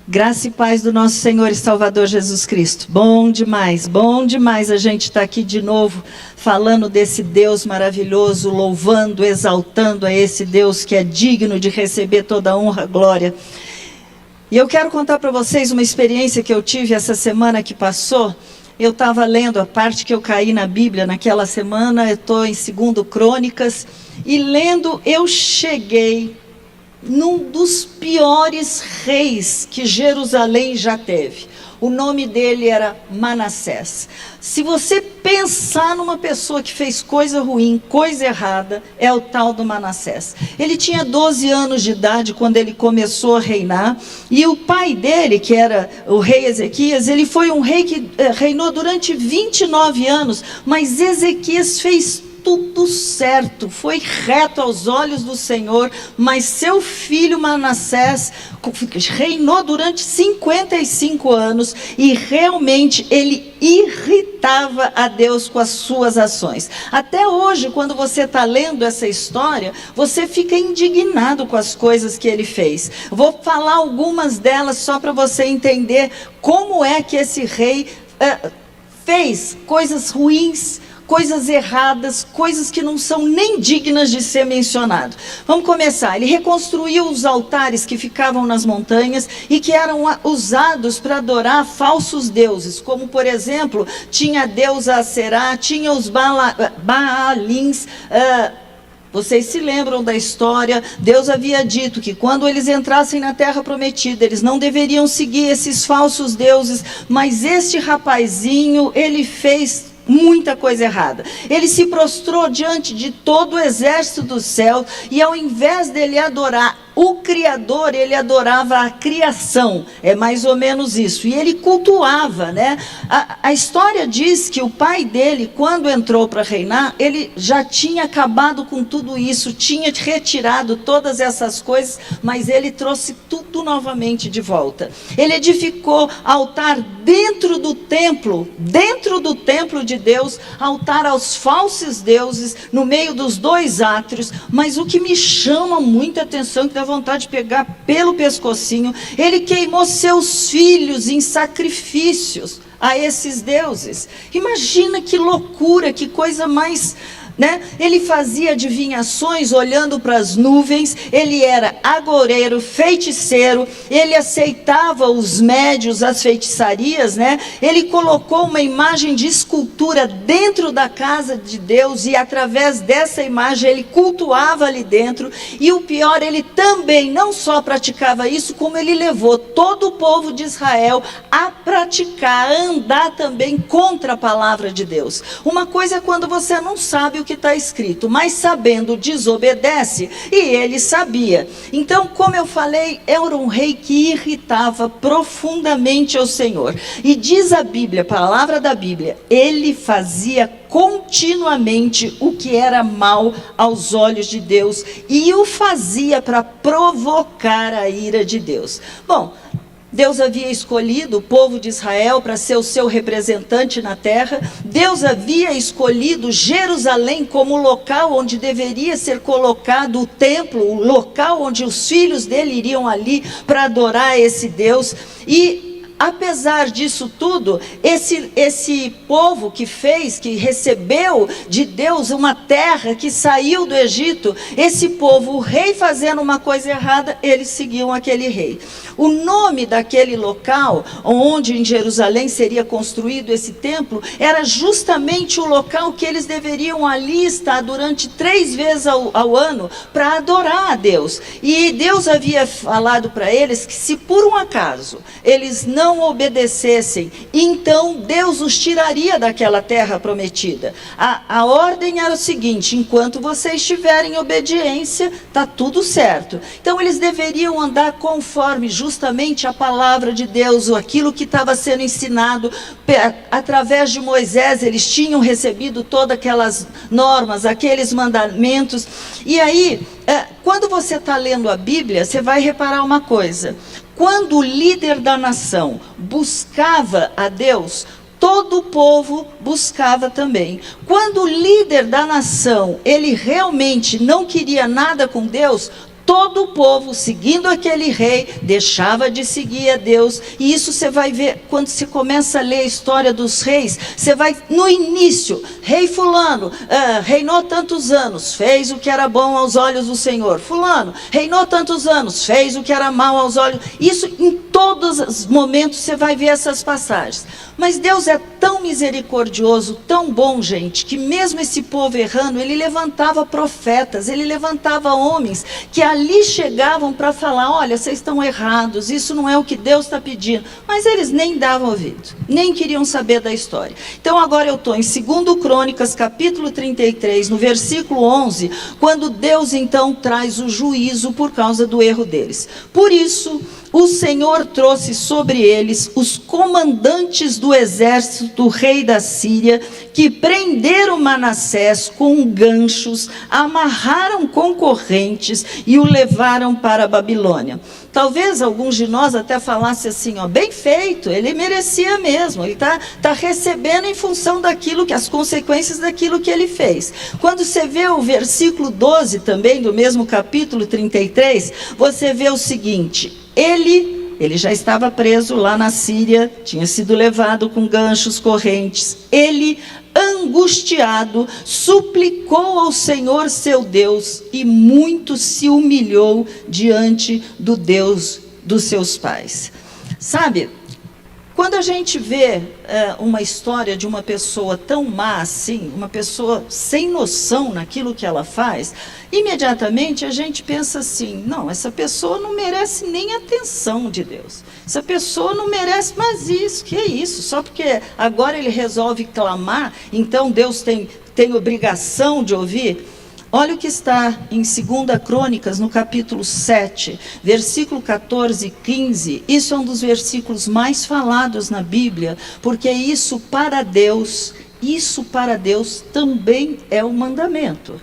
Graça e paz do nosso Senhor e Salvador Jesus Cristo. Bom demais a gente estar aqui de novo, falando desse Deus maravilhoso, louvando, exaltando a esse Deus que é digno de receber toda a honra e glória. E eu quero contar para vocês uma experiência que eu tive essa semana que passou. Eu estava lendo a parte que eu caí na Bíblia naquela semana, eu estou em 2 Crônicas, e lendo eu cheguei num dos piores reis que Jerusalém já teve. O nome dele era Manassés. Se você pensar numa pessoa que fez coisa ruim, coisa errada, é o tal do Manassés. Ele tinha 12 anos de idade quando ele começou a reinar, e o pai dele, que era o rei Ezequias, ele foi um rei que reinou durante 29 anos, mas Ezequias fez tudo certo, foi reto aos olhos do Senhor, mas seu filho Manassés reinou durante 55 anos e realmente ele irritava a Deus com as suas ações. Até hoje, quando você está lendo essa história, você fica indignado com as coisas que ele fez. Vou falar algumas delas só para você entender como é que esse rei fez coisas ruins, coisas erradas, coisas que não são nem dignas de ser mencionado. Vamos começar. Ele reconstruiu os altares que ficavam nas montanhas e que eram usados para adorar falsos deuses, como por exemplo, tinha a deusa Aserá, tinha os Baalins. Vocês se lembram da história? Deus havia dito que quando eles entrassem na terra prometida, eles não deveriam seguir esses falsos deuses, mas este rapazinho, ele fez muita coisa errada. Ele se prostrou diante de todo o exército do céu, e ao invés dele adorar o Criador, ele adorava a criação. É mais ou menos isso. E ele cultuava, né? A história diz que o pai dele, quando entrou para reinar, ele já tinha acabado com tudo isso, tinha retirado todas essas coisas, mas ele trouxe tudo novamente de volta. Ele edificou altar dentro do templo de Deus, altar aos falsos deuses, no meio dos 2 átrios. Mas o que me chama muita atenção, que dá vontade de pegar pelo pescocinho, ele queimou seus filhos em sacrifícios a esses deuses. Imagina que loucura, que coisa mais... né? Ele fazia adivinhações olhando para as nuvens, ele era agoureiro, feiticeiro, ele aceitava os médios, as feitiçarias, né? Ele colocou uma imagem de escultura dentro da casa de Deus, e através dessa imagem ele cultuava ali dentro. E o pior, ele também não só praticava isso, como ele levou todo o povo de Israel a praticar, a andar também contra a palavra de Deus. Uma coisa é quando você não sabe o que está escrito, mas sabendo desobedece, e ele sabia. Então, como eu falei, era um rei que irritava profundamente ao Senhor. E diz a Bíblia, a palavra da Bíblia, ele fazia continuamente o que era mal aos olhos de Deus, e o fazia para provocar a ira de Deus. Bom, Deus havia escolhido o povo de Israel para ser o seu representante na terra. Deus havia escolhido Jerusalém como o local onde deveria ser colocado o templo, o local onde os filhos dele iriam ali para adorar esse Deus. E apesar disso tudo, esse povo que recebeu de Deus uma terra, que saiu do Egito, esse povo, o rei fazendo uma coisa errada, eles seguiam aquele rei. O nome daquele local, onde em Jerusalém seria construído esse templo, era justamente o local que eles deveriam ali estar durante 3 vezes ao ano, para adorar a Deus. E Deus havia falado para eles que se por um acaso eles não obedecessem, então Deus os tiraria daquela terra prometida. A ordem era o seguinte: enquanto vocês estiverem em obediência, está tudo certo. Então eles deveriam andar conforme justamente a palavra de Deus, aquilo que estava sendo ensinado através de Moisés. Eles tinham recebido todas aquelas normas, aqueles mandamentos. E aí, quando você está lendo a Bíblia, você vai reparar uma coisa: quando o líder da nação buscava a Deus, todo o povo buscava também. Quando o líder da nação, ele realmente não queria nada com Deus, todo o povo, seguindo aquele rei, deixava de seguir a Deus. E isso você vai ver quando você começa a ler a história dos reis. Você vai no início, rei fulano reinou tantos anos, fez o que era bom aos olhos do Senhor. Fulano reinou tantos anos, fez o que era mal aos olhos. Isso em todos os momentos você vai ver essas passagens. Mas Deus é tão misericordioso, tão bom, gente, que mesmo esse povo errando, ele levantava profetas, ele levantava homens que ali chegavam para falar: olha, vocês estão errados, isso não é o que Deus está pedindo. Mas eles nem davam ouvido, nem queriam saber da história. Então agora eu estou em 2 Crônicas, capítulo 33, no versículo 11, quando Deus então traz o juízo por causa do erro deles. Por isso, o Senhor trouxe sobre eles os comandantes do exército do rei da Síria, que prenderam Manassés com ganchos, amarraram com correntes e o levaram para a Babilônia. Talvez alguns de nós até falassem assim: ó, bem feito, ele merecia mesmo, ele tá recebendo em função daquilo, que as consequências daquilo que ele fez. Quando você vê o versículo 12 também, do mesmo capítulo 33, você vê o seguinte: ele já estava preso lá na Síria, tinha sido levado com ganchos, correntes. Ele, angustiado, suplicou ao Senhor seu Deus e muito se humilhou diante do Deus dos seus pais. Sabe, quando a gente vê uma história de uma pessoa tão má assim, uma pessoa sem noção naquilo que ela faz, imediatamente a gente pensa assim: não, essa pessoa não merece nem atenção de Deus. Essa pessoa não merece mais isso. Que é isso? Só porque agora ele resolve clamar, então Deus tem obrigação de ouvir? Olha o que está em 2 Crônicas, no capítulo 7, versículo 14 e 15. Isso é um dos versículos mais falados na Bíblia, porque isso para Deus também é um mandamento.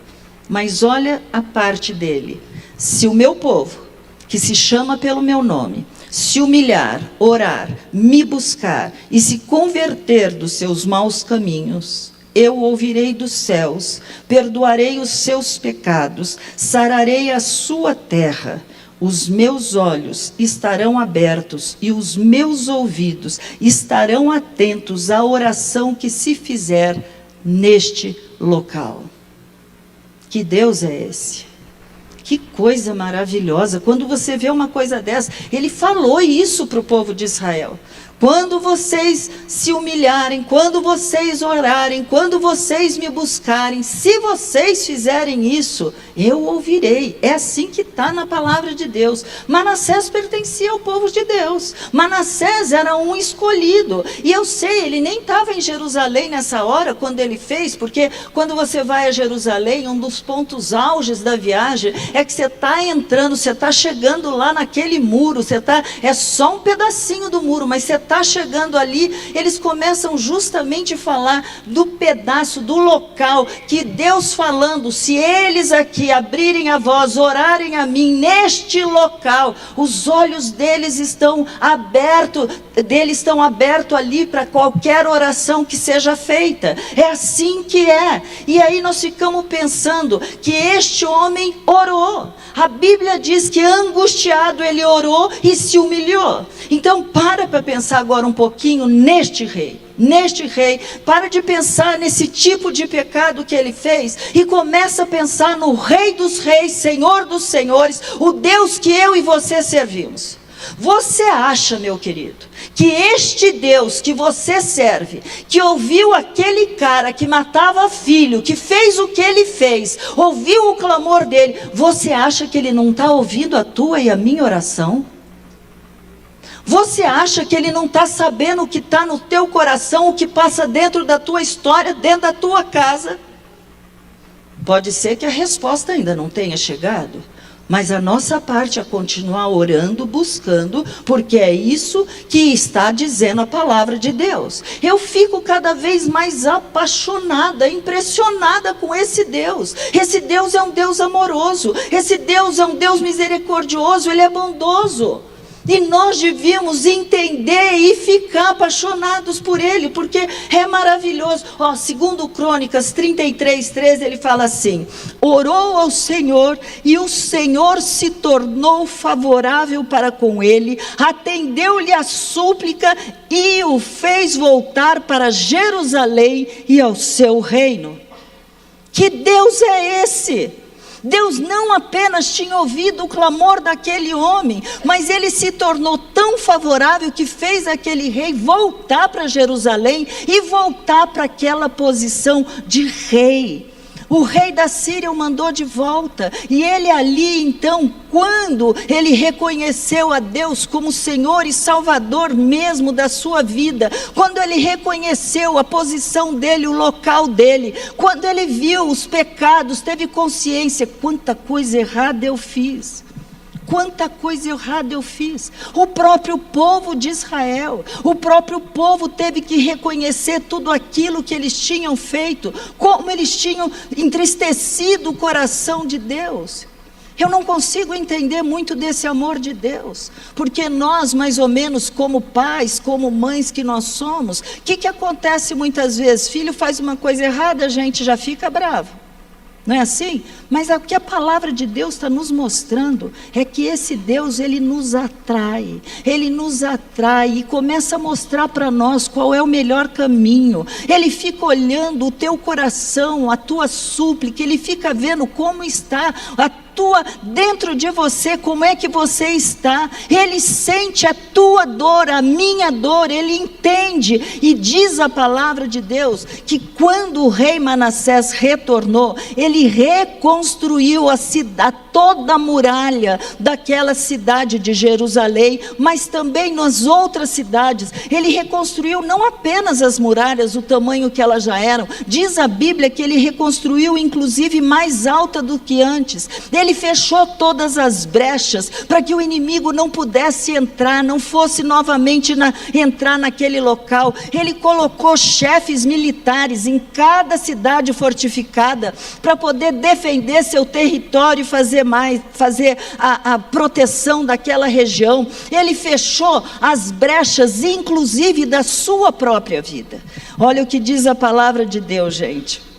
Mas olha a parte dele: se o meu povo, que se chama pelo meu nome, se humilhar, orar, me buscar e se converter dos seus maus caminhos, eu ouvirei dos céus, perdoarei os seus pecados, sararei a sua terra. Os meus olhos estarão abertos e os meus ouvidos estarão atentos à oração que se fizer neste local. Que Deus é esse? Que coisa maravilhosa! Quando você vê uma coisa dessa, ele falou isso para o povo de Israel: quando vocês se humilharem, quando vocês orarem, quando vocês me buscarem, se vocês fizerem isso, eu ouvirei. É assim que está na palavra de Deus. Manassés pertencia ao povo de Deus. Manassés era um escolhido. E eu sei, ele nem estava em Jerusalém nessa hora, quando ele fez, porque quando você vai a Jerusalém, um dos pontos auges da viagem é que você está entrando, você está chegando lá naquele muro, é só um pedacinho do muro, mas você está chegando ali. Eles começam justamente a falar do pedaço, do local, que Deus falando: se eles aqui abrirem a voz, orarem a mim neste local, os olhos deles estão abertos ali para qualquer oração que seja feita. É assim que é. E aí nós ficamos pensando que este homem orou. A Bíblia diz que angustiado ele orou e se humilhou. Então para pensar agora um pouquinho neste rei. Para de pensar nesse tipo de pecado que ele fez e começa a pensar no Rei dos Reis, Senhor dos Senhores, o Deus que eu e você servimos. Você acha, meu querido, que este Deus que você serve, que ouviu aquele cara que matava filho, que fez o que ele fez, ouviu o clamor dele, você acha que ele não está ouvindo a tua e a minha oração? Você acha que ele não está sabendo o que está no teu coração, o que passa dentro da tua história, dentro da tua casa? Pode ser que a resposta ainda não tenha chegado, mas a nossa parte é continuar orando, buscando, porque é isso que está dizendo a palavra de Deus. Eu fico cada vez mais apaixonada, impressionada com esse Deus. Esse Deus é um Deus amoroso, esse Deus é um Deus misericordioso, ele é bondoso. E nós devíamos entender e ficar apaixonados por Ele, porque é maravilhoso. Segundo Crônicas 33:13, ele fala assim: orou ao Senhor, e o Senhor se tornou favorável para com ele, atendeu-lhe a súplica e o fez voltar para Jerusalém e ao seu reino. Que Deus é esse? Deus não apenas tinha ouvido o clamor daquele homem, mas ele se tornou tão favorável que fez aquele rei voltar para Jerusalém e voltar para aquela posição de rei. O rei da Síria o mandou de volta, e ele ali então, quando ele reconheceu a Deus como Senhor e Salvador mesmo da sua vida, quando ele reconheceu a posição dele, o local dele, quando ele viu os pecados, teve consciência: quanta coisa errada eu fiz. Quanta coisa errada eu fiz. O próprio povo de Israel, o próprio povo teve que reconhecer tudo aquilo que eles tinham feito, como eles tinham entristecido o coração de Deus. Eu não consigo entender muito desse amor de Deus, porque nós, mais ou menos como pais, como mães que nós somos, o que acontece muitas vezes? Filho faz uma coisa errada, a gente já fica bravo. Não é assim? Mas o que a palavra de Deus está nos mostrando é que esse Deus, ele nos atrai e começa a mostrar para nós qual é o melhor caminho. Ele fica olhando o teu coração, a tua súplica, ele fica vendo como está dentro de você, como é que você está. Ele sente a tua dor, a minha dor, ele entende. E diz a palavra de Deus que quando o rei Manassés retornou, ele reconstruiu a cidade, toda a muralha daquela cidade de Jerusalém, mas também nas outras cidades. Ele reconstruiu não apenas as muralhas, o tamanho que elas já eram. Diz a Bíblia que ele reconstruiu inclusive mais alta do que antes. Ele fechou todas as brechas para que o inimigo não pudesse entrar, não fosse novamente entrar naquele local. Ele colocou chefes militares em cada cidade fortificada para poder defender seu território e fazer a proteção daquela região. Ele fechou as brechas, inclusive da sua própria vida. Olha o que diz a palavra de Deus, gente.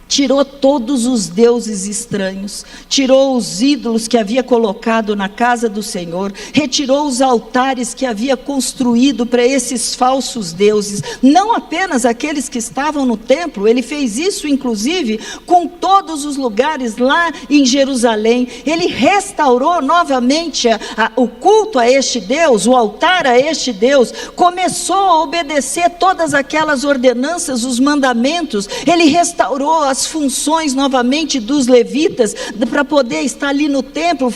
Tirou todos os deuses estranhos, tirou os ídolos que havia colocado na casa do Senhor, retirou os altares que havia construído para esses falsos deuses, não apenas aqueles que estavam no templo. Ele fez isso inclusive com todos os lugares lá em Jerusalém. Ele restaurou novamente o culto a este Deus, o altar a este Deus, começou a obedecer todas aquelas ordenanças, os mandamentos. Ele restaurou as funções novamente dos levitas, para poder estar ali no templo,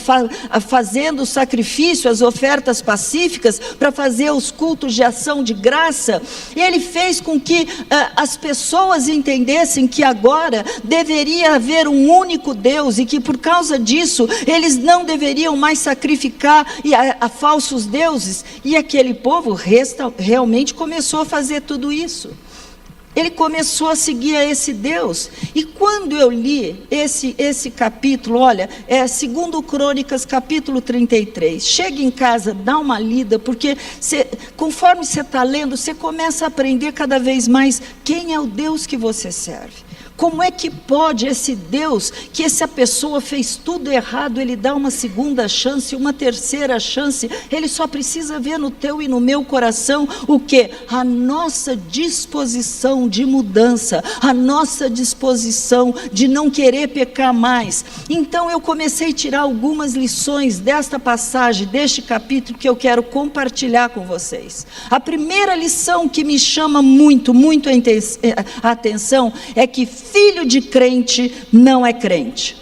fazendo o sacrifício, as ofertas pacíficas, para fazer os cultos de ação de graça. Ele fez com que as pessoas entendessem que agora deveria haver um único Deus, e que por causa disso, eles não deveriam mais sacrificar a falsos deuses. E aquele povo realmente começou a fazer tudo isso. Ele começou a seguir a esse Deus. E quando eu li esse capítulo, olha, segundo Crônicas capítulo 33, chega em casa, dá uma lida, porque conforme você está lendo, você começa a aprender cada vez mais quem é o Deus que você serve. Como é que pode esse Deus, que essa pessoa fez tudo errado, ele dá uma segunda chance, uma terceira chance? Ele só precisa ver no teu e no meu coração o quê? A nossa disposição de mudança, a nossa disposição de não querer pecar mais. Então eu comecei a tirar algumas lições desta passagem, deste capítulo, que eu quero compartilhar com vocês. A primeira lição que me chama muito a atenção é que filho de crente não é crente.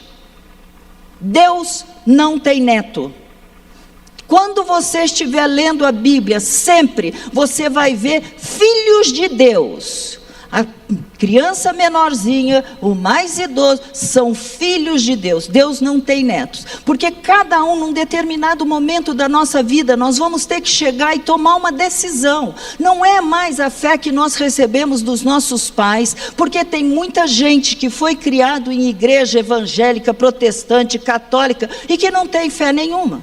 Deus não tem neto. Quando você estiver lendo a Bíblia, sempre você vai ver filhos de Deus. A criança menorzinha, o mais idoso, são filhos de Deus. Deus não tem netos, porque cada um, num determinado momento da nossa vida, nós vamos ter que chegar e tomar uma decisão. Não é mais a fé que nós recebemos dos nossos pais, porque tem muita gente que foi criado em igreja evangélica, protestante, católica, e que não tem fé nenhuma.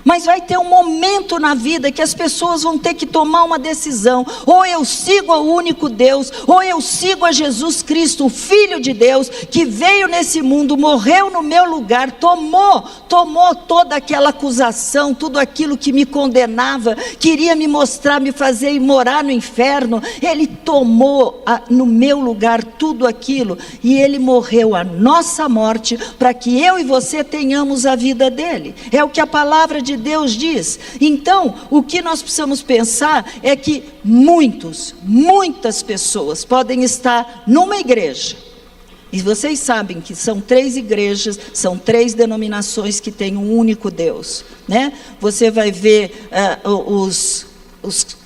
Mas vai ter um momento na vida que as pessoas vão ter que tomar uma decisão: ou eu sigo ao único Deus, ou eu sigo a Jesus Cristo, o Filho de Deus, que veio nesse mundo, morreu no meu lugar, tomou toda aquela acusação, tudo aquilo que me condenava, queria me mostrar, me fazer ir morar no inferno. Ele tomou no meu lugar tudo aquilo, e Ele morreu a nossa morte, para que eu e você tenhamos a vida dele. É o que a palavra de Deus diz. Então, o que nós precisamos pensar é que muitas pessoas podem estar numa igreja, e vocês sabem que são 3 igrejas, são 3 denominações que têm um único Deus, né? Você vai ver os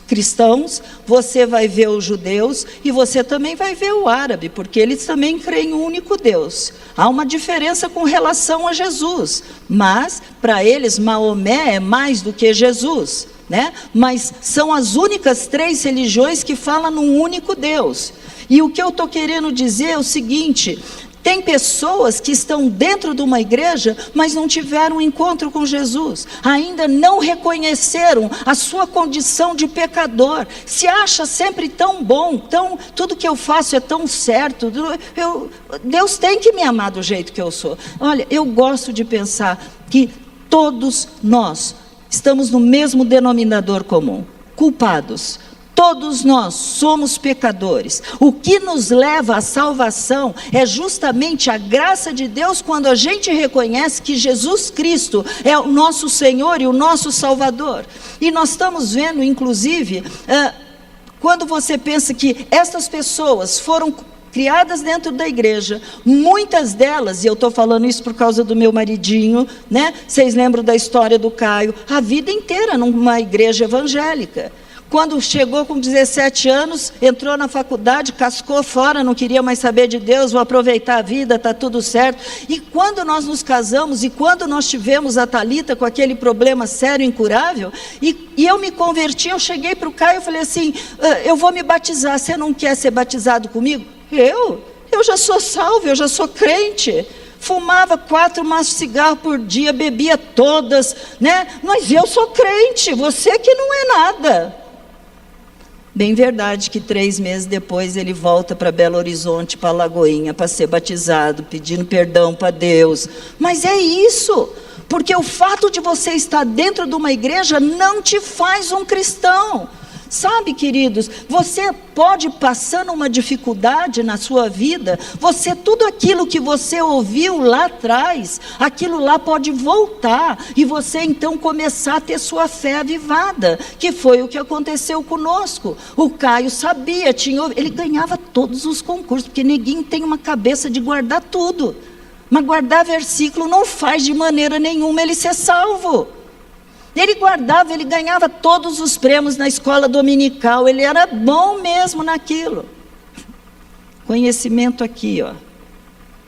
cristãos, você vai ver os judeus, e você também vai ver o árabe, porque eles também creem em um único Deus. Há uma diferença com relação a Jesus, mas para eles Maomé é mais do que Jesus, né? Mas são as únicas 3 religiões que falam num único Deus. E o que eu estou querendo dizer é o seguinte: tem pessoas que estão dentro de uma igreja, mas não tiveram um encontro com Jesus, ainda não reconheceram a sua condição de pecador, se acha sempre tão bom, tudo que eu faço é tão certo, Deus tem que me amar do jeito que eu sou. Olha, eu gosto de pensar que todos nós estamos no mesmo denominador comum: culpados. Todos nós somos pecadores. O que nos leva à salvação é justamente a graça de Deus, quando a gente reconhece que Jesus Cristo é o nosso Senhor e o nosso Salvador. E nós estamos vendo, inclusive, quando você pensa que essas pessoas foram criadas dentro da igreja, muitas delas, e eu estou falando isso por causa do meu maridinho, né? Vocês lembram da história do Caio? A vida inteira numa igreja evangélica. Quando chegou com 17 anos, entrou na faculdade, cascou fora, não queria mais saber de Deus, vou aproveitar a vida, está tudo certo. E quando nós nos casamos, e quando nós tivemos a Thalita com aquele problema sério, incurável, e eu me converti, eu cheguei para o Caio e falei assim: eu vou me batizar, você não quer ser batizado comigo? Eu já sou salvo, eu já sou crente. Fumava 4 maços de cigarro por dia, bebia todas, né? Mas eu sou crente, você que não é nada. Bem verdade que 3 meses depois ele volta para Belo Horizonte, para Lagoinha, para ser batizado, pedindo perdão para Deus. Mas é isso, porque o fato de você estar dentro de uma igreja não te faz um cristão. Sabe, queridos, você pode passar numa dificuldade na sua vida, tudo aquilo que você ouviu lá atrás, aquilo lá pode voltar, e você então começar a ter sua fé avivada, que foi o que aconteceu conosco. O Caio sabia, ele ganhava todos os concursos, porque ninguém tem uma cabeça de guardar tudo, mas guardar versículo não faz de maneira nenhuma ele ser salvo. Ele guardava, ele ganhava todos os prêmios na escola dominical, ele era bom mesmo naquilo. Conhecimento aqui,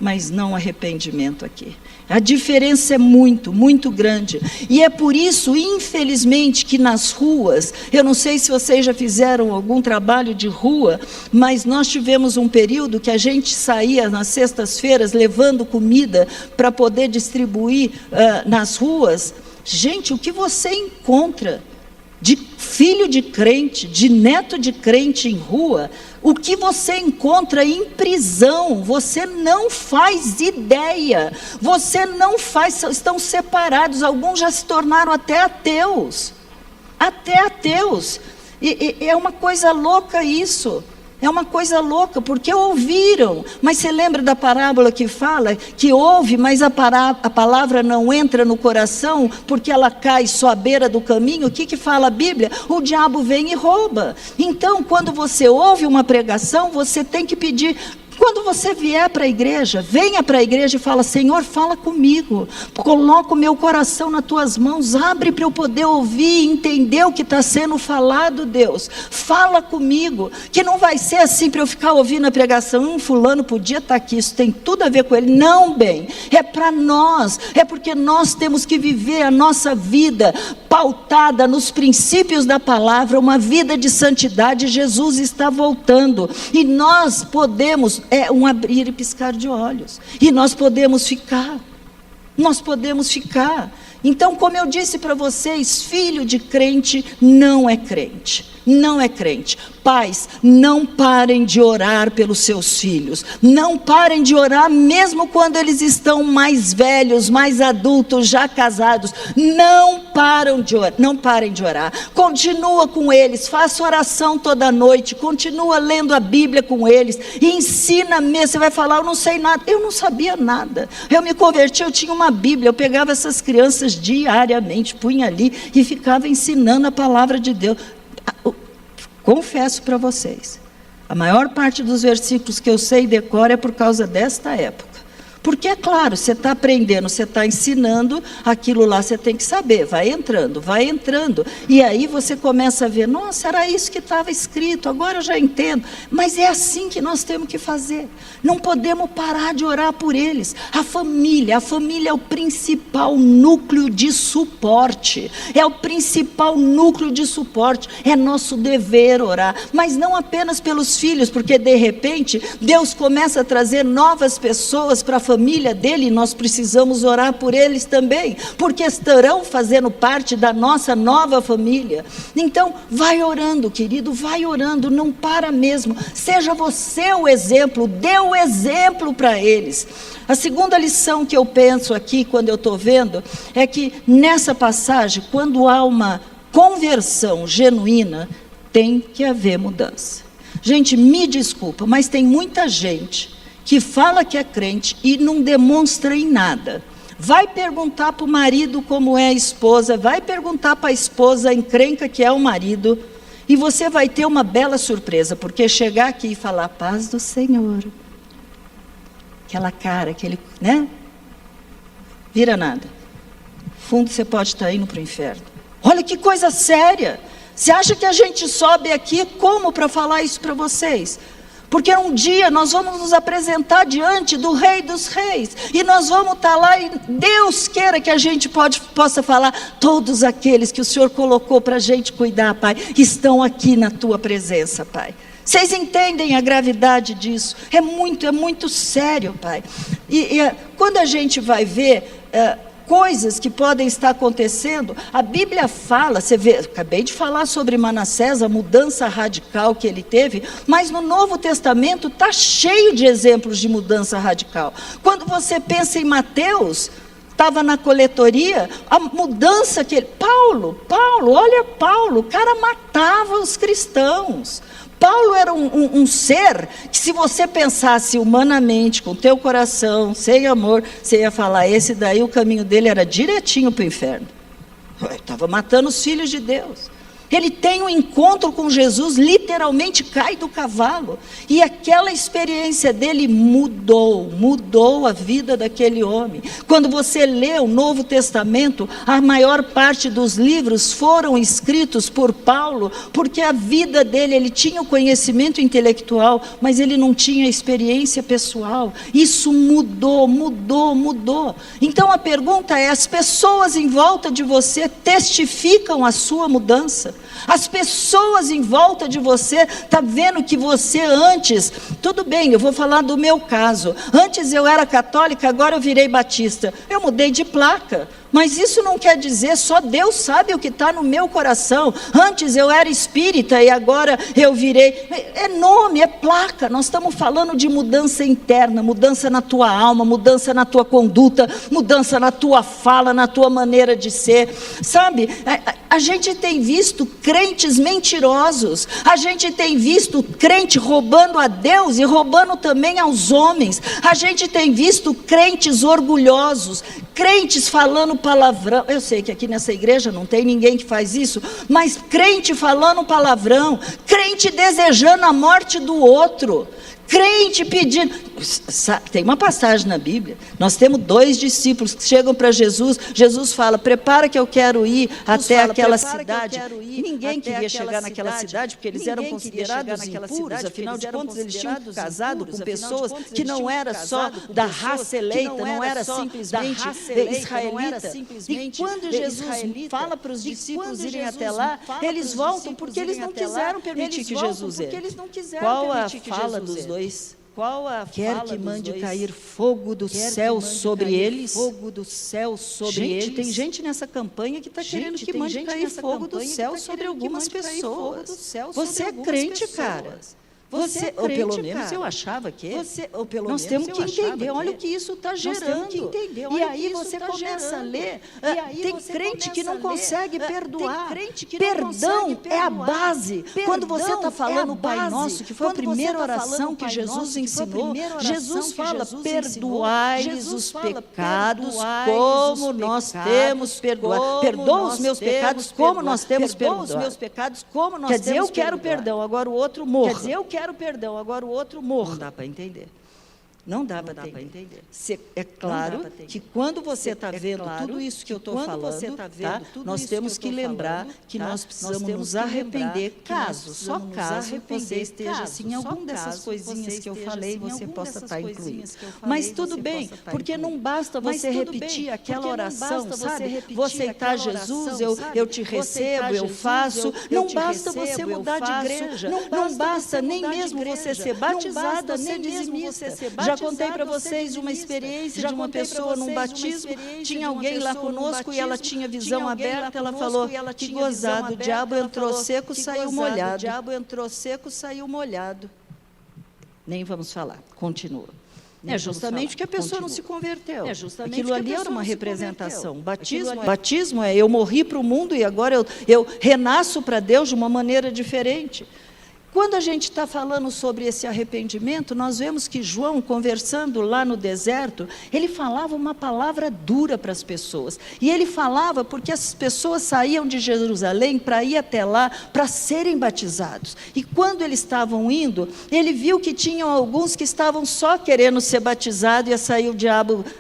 mas não arrependimento aqui. A diferença é muito grande. E é por isso, infelizmente, que nas ruas, eu não sei se vocês já fizeram algum trabalho de rua, mas nós tivemos um período que a gente saía nas sextas-feiras levando comida para poder distribuir nas ruas. Gente, o que você encontra de filho de crente, de neto de crente em rua, o que você encontra em prisão, você não faz ideia, estão separados, alguns já se tornaram até ateus, e é uma coisa louca isso. É uma coisa louca, porque ouviram. Mas você lembra da parábola que fala que ouve, mas a palavra não entra no coração, porque ela cai só à beira do caminho? O que fala a Bíblia? O diabo vem e rouba. Então, quando você ouve uma pregação, você tem que pedir. Quando você vier para a igreja, venha para a igreja e fala: Senhor, fala comigo, coloca o meu coração nas tuas mãos, abre para eu poder ouvir e entender o que está sendo falado, Deus, fala comigo, que não vai ser assim para eu ficar ouvindo a pregação, fulano podia estar aqui, isso tem tudo a ver com ele, não, bem, é para nós, é porque nós temos que viver a nossa vida pautada nos princípios da palavra, uma vida de santidade. Jesus está voltando, e nós podemos, um abrir e piscar de olhos, e nós podemos ficar, Então, como eu disse para vocês, filho de crente não é crente. Não é crente. Pais, não parem de orar pelos seus filhos. Não parem de orar mesmo quando eles estão mais velhos, mais adultos, já casados. Não parem de orar. Continua com eles, faça oração toda noite, continua lendo a Bíblia com eles, e ensina mesmo. Você vai falar, eu não sei nada. Eu não sabia nada. Eu me converti, eu tinha uma Bíblia, eu pegava essas crianças diariamente, punha ali e ficava ensinando a palavra de Deus. Confesso para vocês, a maior parte dos versículos que eu sei decor é por causa desta época. Porque, é claro, você está aprendendo, você está ensinando, aquilo lá você tem que saber, vai entrando. E aí você começa a ver, nossa, era isso que estava escrito, agora eu já entendo. Mas é assim que nós temos que fazer. Não podemos parar de orar por eles. A família é o principal núcleo de suporte. É o principal núcleo de suporte. É nosso dever orar. Mas não apenas pelos filhos, porque de repente Deus começa a trazer novas pessoas para a família dele, e nós precisamos orar por eles também, porque estarão fazendo parte da nossa nova família. Então, vai orando, querido, vai orando, não para mesmo. Seja você o exemplo, dê o exemplo para eles. A segunda lição que eu penso aqui, quando eu estou vendo, é que nessa passagem, quando há uma conversão genuína, tem que haver mudança. Gente, me desculpa, mas tem muita gente que fala que é crente e não demonstra em nada. Vai perguntar para o marido como é a esposa, vai perguntar para a esposa a encrenca que é o marido, e você vai ter uma bela surpresa, porque chegar aqui e falar, paz do Senhor, aquela cara, aquele, né? Vira nada. Fundo você pode estar indo para o inferno. Olha que coisa séria. Você acha que a gente sobe aqui como para falar isso para vocês? Porque um dia nós vamos nos apresentar diante do Rei dos Reis, e nós vamos estar lá, e Deus queira que a gente possa falar, todos aqueles que o Senhor colocou para a gente cuidar, Pai, estão aqui na Tua presença, Pai. Vocês entendem a gravidade disso? É muito sério, Pai. E quando a gente vai ver coisas que podem estar acontecendo, a Bíblia fala, você vê, acabei de falar sobre Manassés, a mudança radical que ele teve, mas no Novo Testamento está cheio de exemplos de mudança radical. Quando você pensa em Mateus, estava na coletoria, a mudança que ele... Paulo, olha Paulo, o cara matava os cristãos. Paulo era um ser que, se você pensasse humanamente, com o teu coração, sem amor, você ia falar, esse daí o caminho dele era direitinho para o inferno. Estava matando os filhos de Deus. Ele tem um encontro com Jesus, literalmente cai do cavalo, e aquela experiência dele mudou a vida daquele homem. Quando você lê o Novo Testamento, a maior parte dos livros foram escritos por Paulo, porque a vida dele, ele tinha o conhecimento intelectual, mas ele não tinha experiência pessoal. Isso mudou. Então a pergunta é, as pessoas em volta de você testificam a sua mudança? As pessoas em volta de você estão vendo que você antes, tudo bem, eu vou falar do meu caso, antes eu era católica, agora eu virei batista, eu mudei de placa. Mas isso não quer dizer, só Deus sabe o que está no meu coração. Antes eu era espírita e agora eu virei... É nome, é placa. Nós estamos falando de mudança interna, mudança na tua alma, mudança na tua conduta, mudança na tua fala, na tua maneira de ser. Sabe, a gente tem visto crentes mentirosos. A gente tem visto crente roubando a Deus e roubando também aos homens. A gente tem visto crentes orgulhosos, crentes falando palavrão. Eu sei que aqui nessa igreja não tem ninguém que faz isso, mas crente falando palavrão, crente desejando a morte do outro, crente pedindo... Tem uma passagem na Bíblia, nós temos 2 discípulos que chegam para Jesus, Jesus fala, prepara que eu quero ir até aquela cidade. Ninguém queria chegar naquela cidade, porque eles eram considerados impuros, afinal de contas eles tinham casado com pessoas que não era só da raça eleita, não era simplesmente israelita. E quando Jesus fala para os discípulos irem até lá, eles voltam porque eles não quiseram permitir que Jesus entre. Qual a fala dos dois qual a quer fala que dos mande dois? cair fogo do céu sobre eles. Fogo do céu sobre Gente, eles. tem gente nessa campanha que está querendo que mande cair fogo do céu sobre algumas pessoas. Você é crente, cara. Você, ou pelo menos eu achava que. Nós temos que entender, olha o que isso está gerando. E aí você começa a ler. Tem crente que não consegue perdoar. Perdão é a base. Quando você está falando o Pai Nosso, que foi a primeira oração que Jesus ensinou, Jesus fala: perdoai-lhes os pecados como nós temos perdoado. Perdoa os meus pecados como nós temos perdoado. Quer dizer, eu quero perdão, agora o outro morra. Não dá para entender. Não dá para entender. É claro que quando você está vendo tudo isso que eu estou falando, nós temos que lembrar que nós precisamos nos arrepender, caso você esteja assim, em alguma dessas coisinhas que eu falei, você possa estar incluído. Mas tudo bem, porque não basta você repetir aquela oração, sabe? Vou aceitar Jesus, eu te recebo, eu faço. Não basta você mudar de igreja, não basta nem mesmo você ser batizada, nem mesmo você ser batizada. Já contei para vocês uma experiência de uma pessoa num batismo, tinha alguém lá conosco e ela tinha visão aberta, ela falou: que gozado, o diabo entrou seco, saiu molhado. Nem vamos falar, continua. É justamente que a pessoa não se converteu. Aquilo ali era uma representação. Batismo é eu morri para o mundo e agora eu renasço para Deus de uma maneira diferente. Quando a gente está falando sobre esse arrependimento, nós vemos que João, conversando lá no deserto, ele falava uma palavra dura para as pessoas. E ele falava porque as pessoas saíam de Jerusalém para ir até lá, para serem batizados. E quando eles estavam indo, ele viu que tinham alguns que estavam só querendo ser batizados, ia sair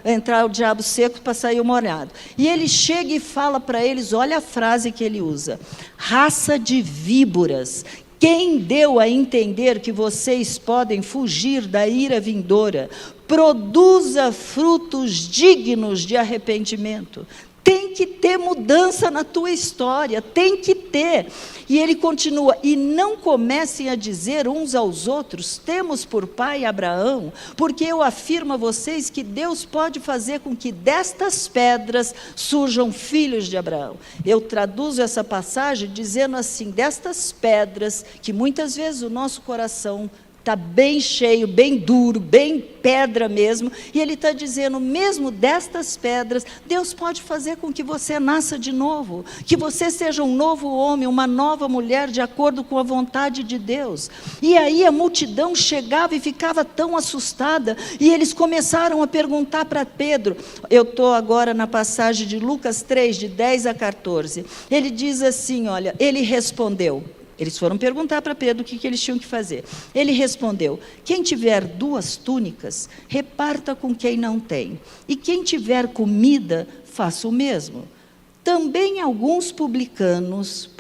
entrar o diabo seco para sair o molhado. E ele chega e fala para eles, olha a frase que ele usa: raça de víboras, quem deu a entender que vocês podem fugir da ira vindoura? Produza frutos dignos de arrependimento. Tem que ter mudança na tua história, tem que ter. E ele continua: e não comecem a dizer uns aos outros, temos por pai Abraão, porque eu afirmo a vocês que Deus pode fazer com que destas pedras surjam filhos de Abraão. Eu traduzo essa passagem dizendo assim: destas pedras, que muitas vezes o nosso coração está bem cheio, bem duro, bem pedra mesmo, e ele está dizendo, mesmo destas pedras, Deus pode fazer com que você nasça de novo, que você seja um novo homem, uma nova mulher, de acordo com a vontade de Deus. E aí a multidão chegava e ficava tão assustada, e eles começaram a perguntar para Pedro. Eu estou agora na passagem de Lucas 3, de 10 a 14, ele diz assim, olha, ele respondeu. Eles foram perguntar para Pedro o que eles tinham que fazer. Ele respondeu: quem tiver 2 túnicas, reparta com quem não tem. E quem tiver comida, faça o mesmo. Também alguns publicanos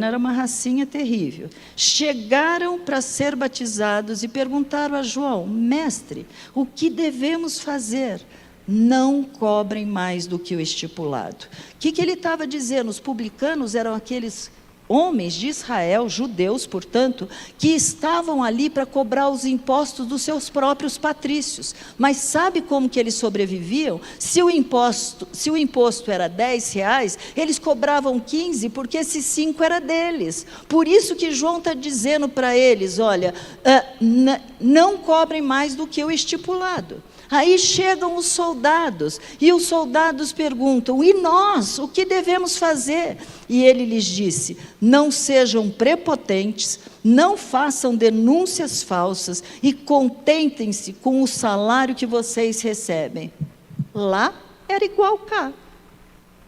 era uma racinha terrível, chegaram para ser batizados e perguntaram a João: mestre, o que devemos fazer? Não cobrem mais do que o estipulado. O que ele estava dizendo? Os publicanos eram aqueles homens de Israel, judeus, portanto, que estavam ali para cobrar os impostos dos seus próprios patrícios. Mas sabe como que eles sobreviviam? Se o imposto era R$10, eles cobravam 15, porque esses 5 era deles. Por isso que João está dizendo para eles, olha, não cobrem mais do que o estipulado. Aí chegam os soldados, e os soldados perguntam: e nós, o que devemos fazer? E ele lhes disse: não sejam prepotentes, não façam denúncias falsas, e contentem-se com o salário que vocês recebem. Lá era igual cá.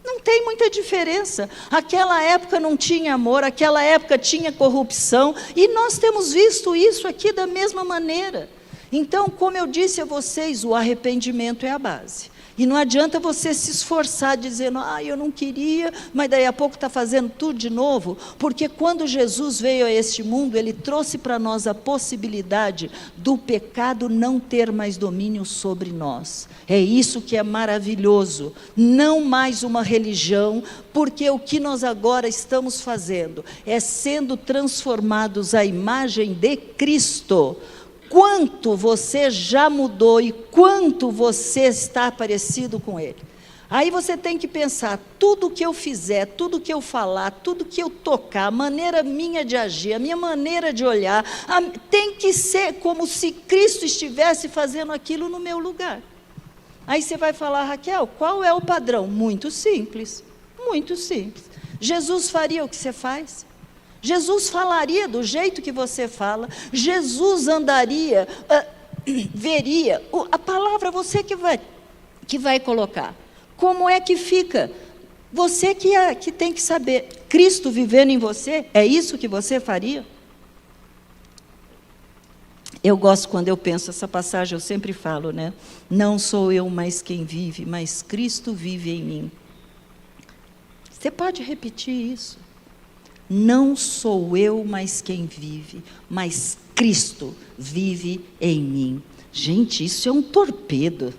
Não tem muita diferença. Aquela época não tinha amor, aquela época tinha corrupção, e nós temos visto isso aqui da mesma maneira. Então, como eu disse a vocês, o arrependimento é a base. E não adianta você se esforçar dizendo, eu não queria, mas daí a pouco está fazendo tudo de novo, porque quando Jesus veio a este mundo, Ele trouxe para nós a possibilidade do pecado não ter mais domínio sobre nós. É isso que é maravilhoso, não mais uma religião, porque o que nós agora estamos fazendo é sendo transformados à imagem de Cristo, quanto você já mudou e quanto você está parecido com Ele. Aí você tem que pensar, tudo que eu fizer, tudo que eu falar, tudo que eu tocar, a maneira minha de agir, a minha maneira de olhar, tem que ser como se Cristo estivesse fazendo aquilo no meu lugar. Aí você vai falar, Raquel, qual é o padrão? Muito simples, muito simples. Jesus faria o que você faz? Jesus falaria do jeito que você fala? Jesus andaria, veria? A palavra você que vai colocar. Como é que fica? Você que tem que saber. Cristo vivendo em você, é isso que você faria? Eu gosto quando eu penso essa passagem, eu sempre falo, né? Não sou eu mais quem vive, mas Cristo vive em mim. Você pode repetir isso? Não sou eu mais quem vive, mas Cristo vive em mim. Gente, isso é um torpedo.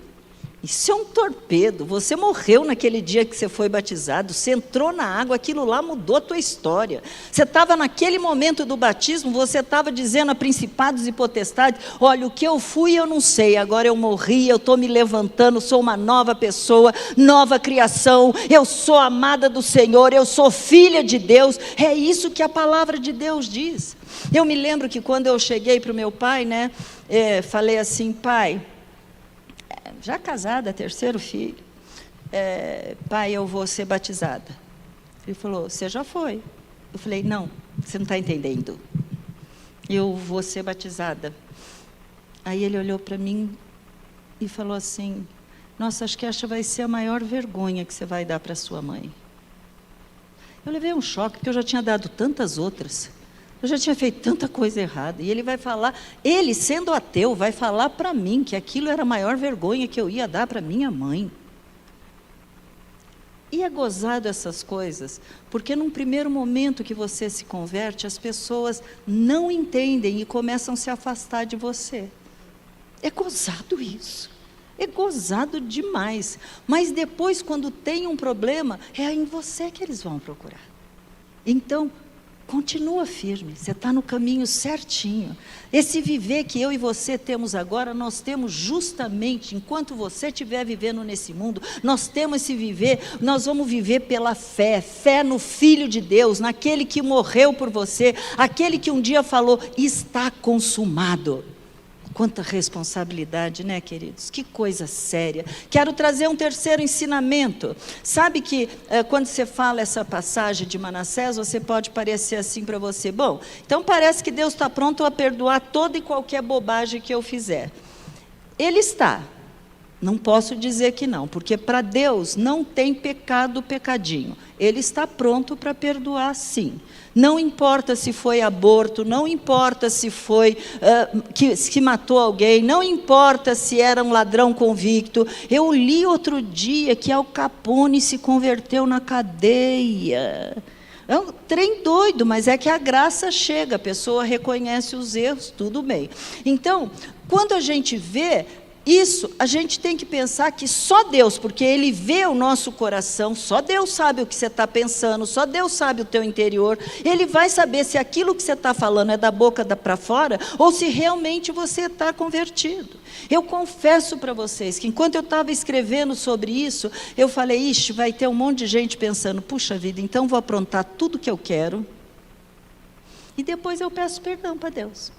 Isso é um torpedo. Você morreu naquele dia que você foi batizado, você entrou na água, aquilo lá mudou a tua história. Você estava naquele momento do batismo, você estava dizendo a principados e potestades, olha, o que eu fui eu não sei, agora eu morri, eu estou me levantando, sou uma nova pessoa, nova criação, eu sou amada do Senhor, eu sou filha de Deus. É isso que a palavra de Deus diz. Eu me lembro que quando eu cheguei para o meu pai, né, falei assim, pai, já casada, terceiro filho, pai, eu vou ser batizada. Ele falou, você já foi? Eu falei, não, você não está entendendo. Eu vou ser batizada. Aí ele olhou para mim e falou assim, nossa, acho que essa vai ser a maior vergonha que você vai dar para sua mãe. Eu levei um choque, porque eu já tinha dado tantas outras. Eu já tinha feito tanta coisa errada. E ele vai falar, ele sendo ateu, vai falar para mim que aquilo era a maior vergonha que eu ia dar para minha mãe. E é gozado essas coisas, porque num primeiro momento que você se converte, as pessoas não entendem e começam a se afastar de você. É gozado isso. É gozado demais. Mas depois, quando tem um problema, é em você que eles vão procurar. Então, continua firme, você está no caminho certinho. Esse viver que eu e você temos agora, nós temos justamente, enquanto você estiver vivendo nesse mundo, nós temos esse viver, nós vamos viver pela fé, fé no Filho de Deus, naquele que morreu por você, aquele que um dia falou, está consumado. Quanta responsabilidade, né, queridos? Que coisa séria. Quero trazer um terceiro ensinamento. Sabe que quando você fala essa passagem de Manassés, você pode parecer assim para você. Bom, então parece que Deus está pronto a perdoar toda e qualquer bobagem que eu fizer. Ele está. Não posso dizer que não, porque para Deus não tem pecado, pecadinho. Ele está pronto para perdoar, sim. Não importa se foi aborto, não importa se foi que matou alguém, não importa se era um ladrão convicto. Eu li outro dia que Al Capone se converteu na cadeia. É um trem doido, mas é que a graça chega, a pessoa reconhece os erros, tudo bem. Então, quando a gente vê isso, a gente tem que pensar que só Deus, porque Ele vê o nosso coração, só Deus sabe o que você está pensando, só Deus sabe o teu interior, Ele vai saber se aquilo que você está falando é da boca para fora, ou se realmente você está convertido. Eu confesso para vocês que enquanto eu estava escrevendo sobre isso, eu falei, ixi, vai ter um monte de gente pensando, puxa vida, então vou aprontar tudo que eu quero, e depois eu peço perdão para Deus.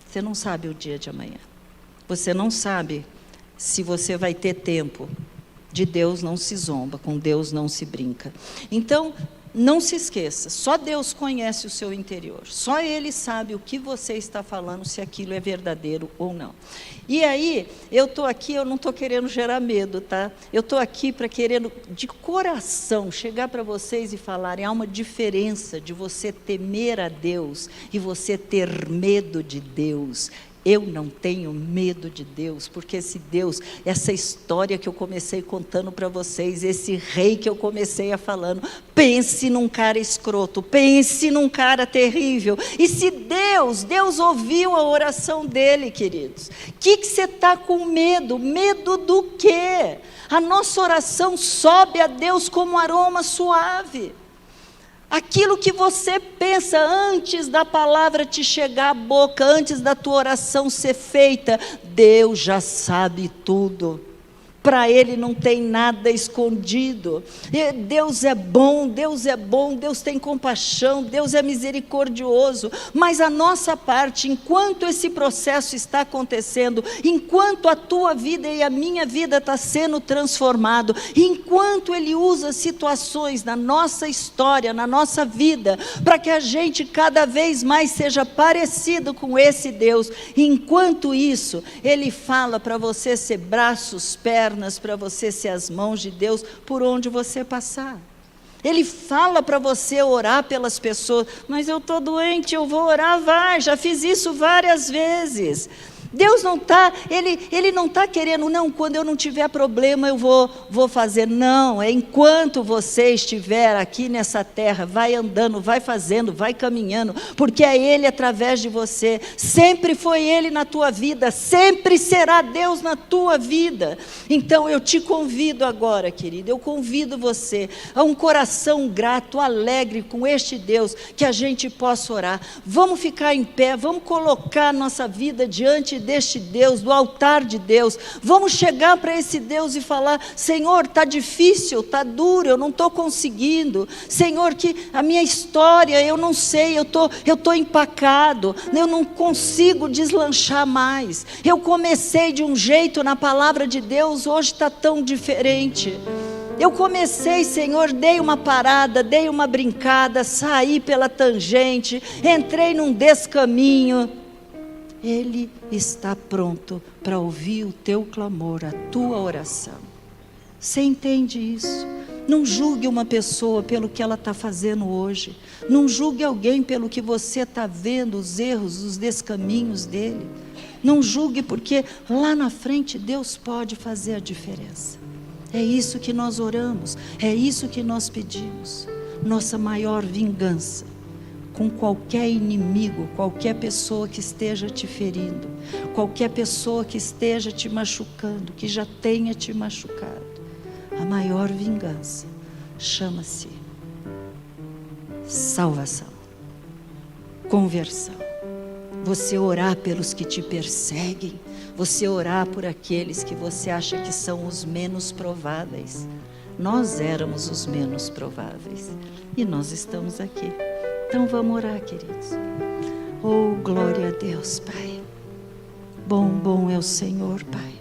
Você não sabe o dia de amanhã. Você não sabe se você vai ter tempo. De Deus não se zomba, com Deus não se brinca. Então, não se esqueça, só Deus conhece o seu interior. Só Ele sabe o que você está falando, se aquilo é verdadeiro ou não. E aí, eu estou aqui, eu não estou querendo gerar medo, tá? Eu estou aqui para querendo, de coração, chegar para vocês e falarem, há uma diferença de você temer a Deus e você ter medo de Deus. Eu não tenho medo de Deus, porque esse Deus, essa história que eu comecei contando para vocês, esse rei que eu comecei a falando, pense num cara escroto, pense num cara terrível. E se Deus ouviu a oração dele, queridos, o que você está com medo? Medo do quê? A nossa oração sobe a Deus como um aroma suave. Aquilo que você pensa antes da palavra te chegar à boca, antes da tua oração ser feita, Deus já sabe tudo. Para Ele não tem nada escondido. Deus é bom, Deus tem compaixão, Deus é misericordioso. Mas a nossa parte, enquanto esse processo está acontecendo, enquanto a tua vida e a minha vida está sendo transformado, enquanto Ele usa situações na nossa história, na nossa vida, para que a gente cada vez mais seja parecido com esse Deus, enquanto isso, Ele fala para você ser braços, pernas, para você ser as mãos de Deus por onde você passar. Ele fala para você orar pelas pessoas, mas eu estou doente, eu vou orar, já fiz isso várias vezes. Deus não está, Ele não está querendo, não, quando eu não tiver problema eu vou fazer, não, é enquanto você estiver aqui nessa terra, vai andando, vai fazendo, vai caminhando, porque é Ele através de você, sempre foi Ele na tua vida, sempre será Deus na tua vida. Então eu te convido agora, querido, eu convido você a um coração grato, alegre com este Deus, que a gente possa orar. Vamos ficar em pé, vamos colocar nossa vida diante deste Deus, do altar de Deus. Vamos chegar para esse Deus e falar: Senhor, está difícil, está duro, eu não estou conseguindo. Senhor, que a minha história, eu não sei, eu estou empacado, eu não consigo deslanchar mais. Eu comecei de um jeito na palavra de Deus, hoje está tão diferente. Eu comecei, Senhor, dei uma parada, dei uma brincada, saí pela tangente, entrei num descaminho. Ele está pronto para ouvir o teu clamor, a tua oração. Você entende isso? Não julgue uma pessoa pelo que ela está fazendo hoje. Não julgue alguém pelo que você está vendo, os erros, os descaminhos dele. Não julgue, porque lá na frente Deus pode fazer a diferença. É isso que nós oramos, é isso que nós pedimos. Nossa maior vingança com qualquer inimigo, qualquer pessoa que esteja te ferindo, qualquer pessoa que esteja te machucando, que já tenha te machucado. A maior vingança chama-se salvação, conversão. Você orar pelos que te perseguem, você orar por aqueles que você acha que são os menos prováveis. Nós éramos os menos prováveis e nós estamos aqui. Então vamos orar, queridos. Oh, glória a Deus, Pai. Bom é o Senhor, Pai.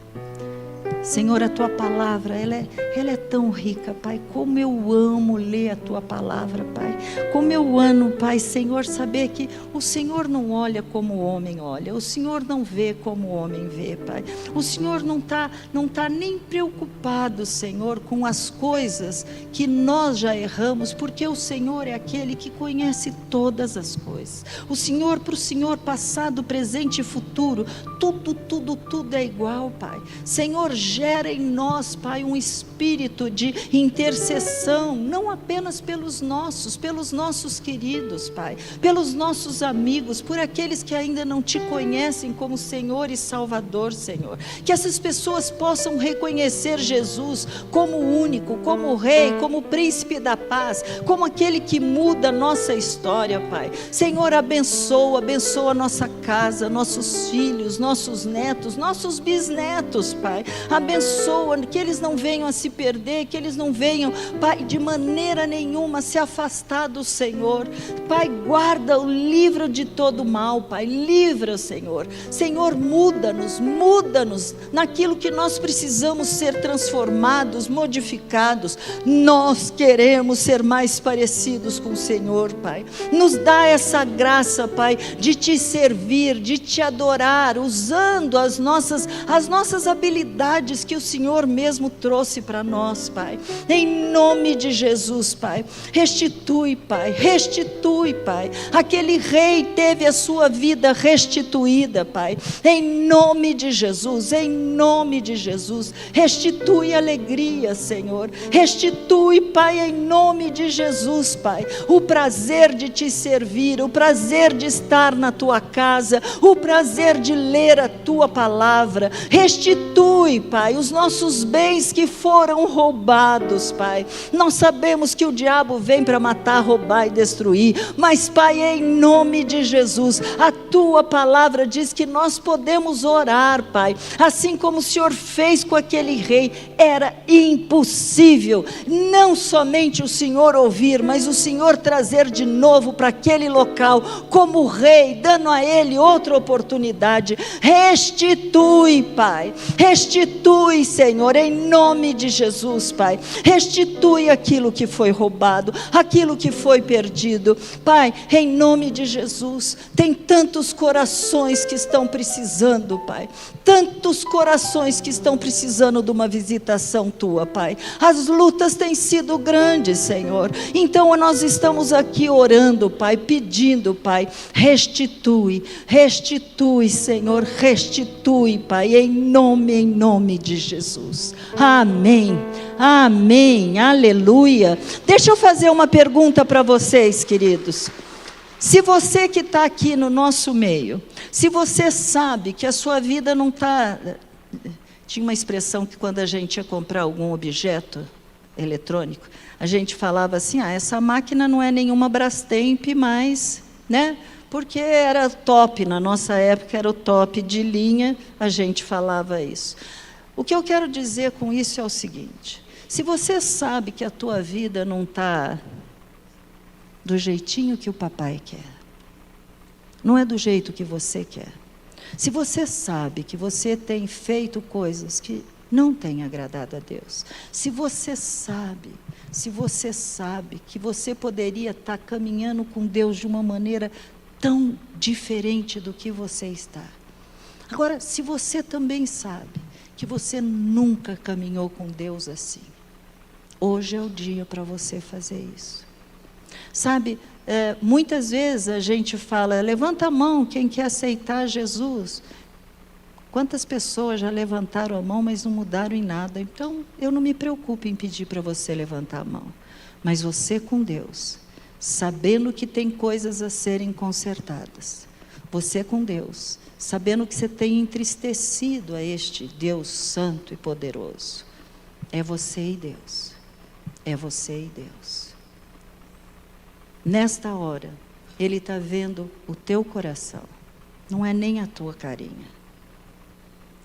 Senhor, a Tua palavra, ela é tão rica, Pai. Como eu amo ler a Tua palavra, Pai. Como eu amo, Pai, Senhor, saber que o Senhor não olha como o homem olha. O Senhor não vê como o homem vê, Pai. O Senhor não tá nem preocupado, Senhor, com as coisas que nós já erramos, porque o Senhor é aquele que conhece todas as coisas. O Senhor, para o Senhor, passado, presente e futuro, tudo é igual, Pai. Senhor, gera em nós, Pai, um espírito de intercessão, não apenas pelos nossos queridos, Pai, pelos nossos amigos, por aqueles que ainda não te conhecem como Senhor e Salvador, Senhor. Que essas pessoas possam reconhecer Jesus como o único, como o Rei, como o Príncipe da Paz, como aquele que muda a nossa história, Pai. Senhor, abençoa nossa casa, nossos filhos, nossos netos, nossos bisnetos, Pai. Abençoa, que eles não venham a se perder, que eles não venham, Pai, de maneira nenhuma se afastar do Senhor. Pai, guarda o livro de todo mal, Pai, livra, Senhor. Senhor, muda-nos naquilo que nós precisamos ser transformados, modificados. Nós queremos ser mais parecidos com o Senhor, Pai. Nos dá essa graça, Pai, de te servir, de te adorar, usando as nossas habilidades que o Senhor mesmo trouxe para nós, Pai. Em nome de Jesus, Pai. Restitui, Pai. Aquele rei teve a sua vida restituída, Pai. Em nome de Jesus. Restitui alegria, Senhor. Restitui, Pai, em nome de Jesus, Pai. O prazer de te servir, o prazer de estar na tua casa, o prazer de ler a tua palavra. Restitui, Pai, Pai, os nossos bens que foram roubados, Pai. Nós sabemos que o diabo vem para matar, roubar e destruir, mas, Pai, em nome de Jesus, a Tua palavra diz que nós podemos orar, Pai, assim como o Senhor fez com aquele rei. Era impossível, não somente o Senhor ouvir, mas o Senhor trazer de novo para aquele local, como rei, dando a ele outra oportunidade. Restitui, Pai, restitui, Senhor, em nome de Jesus, Pai, restitui aquilo que foi roubado, aquilo que foi perdido, Pai, em nome de Jesus. Tem tantos corações que estão precisando, Pai, tantos corações que estão precisando de uma visitação Tua, Pai. As lutas têm sido grandes, Senhor, então nós estamos aqui orando, Pai, pedindo, Pai, restitui, restitui, Senhor, restitui, Pai, em nome de Jesus. Amém, amém, aleluia. Deixa eu fazer uma pergunta para vocês, queridos. Se você que está aqui no nosso meio, se você sabe que a sua vida não está... Tinha uma expressão que quando a gente ia comprar algum objeto eletrônico, a gente falava assim, essa máquina não é nenhuma Brastemp, mas, né? Porque era top, na nossa época era o top de linha, a gente falava isso. O que eu quero dizer com isso é o seguinte: se você sabe que a tua vida não está do jeitinho que o papai quer, não é do jeito que você quer, se você sabe que você tem feito coisas que não têm agradado a Deus, se você sabe que você poderia estar caminhando com Deus de uma maneira tão diferente do que você está. Agora, se você também sabe que você nunca caminhou com Deus assim, hoje é o dia para você fazer isso. Sabe, muitas vezes a gente fala, levanta a mão quem quer aceitar Jesus. Quantas pessoas já levantaram a mão, mas não mudaram em nada? Então, eu não me preocupo em pedir para você levantar a mão. Mas você com Deus, sabendo que tem coisas a serem consertadas. Você com Deus, sabendo que você tem entristecido a este Deus santo e poderoso. É você e Deus. É você e Deus. Nesta hora, Ele está vendo o teu coração. Não é nem a tua carinha.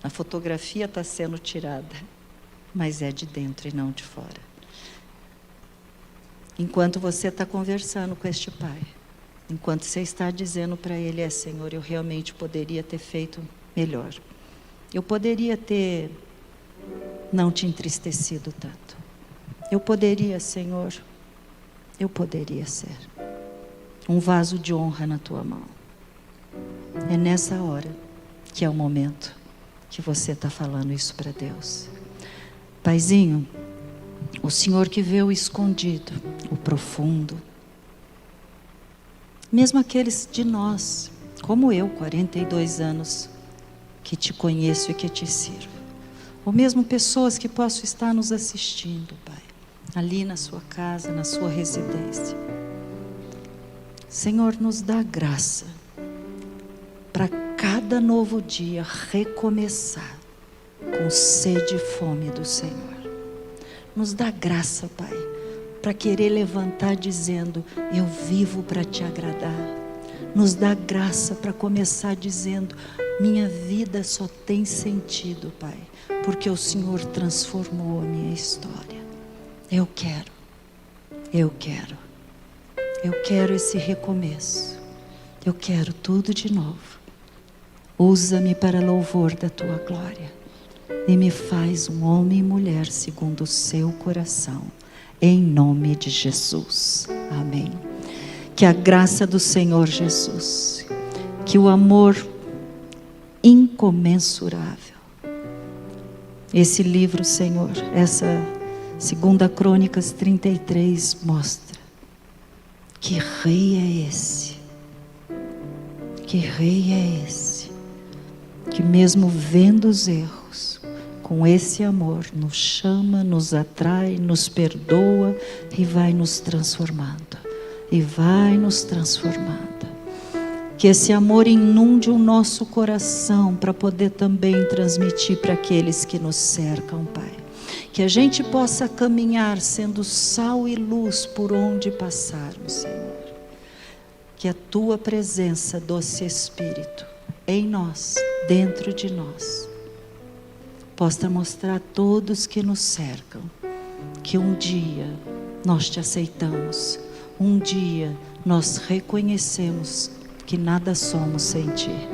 A fotografia está sendo tirada, mas é de dentro e não de fora. Enquanto você está conversando com este Pai, enquanto você está dizendo para Ele, Senhor, eu realmente poderia ter feito melhor. Eu poderia ter não te entristecido tanto. Eu poderia, Senhor, eu poderia ser um vaso de honra na tua mão. É nessa hora que é o momento que você está falando isso para Deus. Paizinho, o Senhor que vê o escondido, o profundo, mesmo aqueles de nós, como eu, 42 anos, que te conheço e que te sirvo, ou mesmo pessoas que possam estar nos assistindo, Pai, ali na sua casa, na sua residência. Senhor, nos dá graça para cada novo dia recomeçar com sede e fome do Senhor. Nos dá graça, Pai, para querer levantar dizendo, eu vivo para te agradar. Nos dá graça para começar dizendo, minha vida só tem sentido, Pai, porque o Senhor transformou a minha história. Eu quero esse recomeço. Eu quero tudo de novo. Usa-me para louvor da tua glória e me faz um homem e mulher segundo o seu coração, em nome de Jesus. Amém. Que a graça do Senhor Jesus, que o amor incomensurável, esse livro, Senhor, essa 2 Crônicas 33 mostra que rei é esse, que rei é esse, que mesmo vendo os erros, com esse amor, nos chama, nos atrai, nos perdoa e vai nos transformando. E vai nos transformando. Que esse amor inunde o nosso coração para poder também transmitir para aqueles que nos cercam, Pai. Que a gente possa caminhar sendo sal e luz por onde passarmos, Senhor. Que a Tua presença, doce Espírito, em nós, dentro de nós, possa mostrar a todos que nos cercam que um dia nós Te aceitamos, um dia nós reconhecemos que nada somos sem Ti.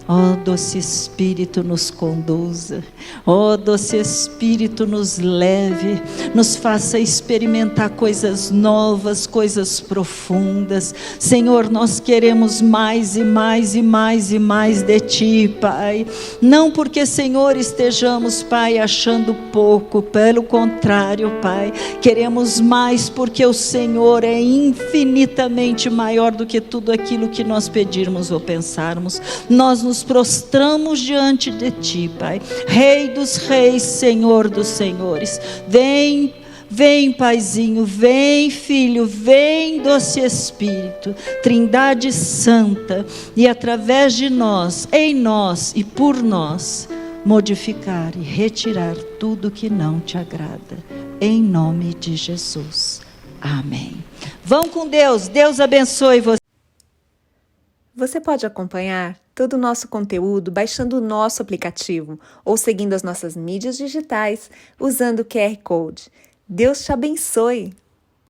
Ó doce Espírito, nos conduza. Ó doce Espírito, nos leve, nos faça experimentar coisas novas, coisas profundas. Senhor, nós queremos mais e mais e mais e mais de Ti, Pai. Não porque, Senhor, estejamos, Pai, achando pouco, pelo contrário, Pai, queremos mais porque o Senhor é infinitamente maior do que tudo aquilo que nós pedirmos ou pensarmos. Nós nos prostramos diante de Ti, Pai, Rei dos reis, Senhor dos senhores. Vem, vem, Paizinho, vem, Filho, vem, doce Espírito, Trindade Santa, e através de nós, em nós e por nós, modificar e retirar tudo que não Te agrada, em nome de Jesus, amém. Vão com Deus, Deus abençoe você. Você pode acompanhar todo o nosso conteúdo baixando o nosso aplicativo ou seguindo as nossas mídias digitais usando o QR Code. Deus te abençoe!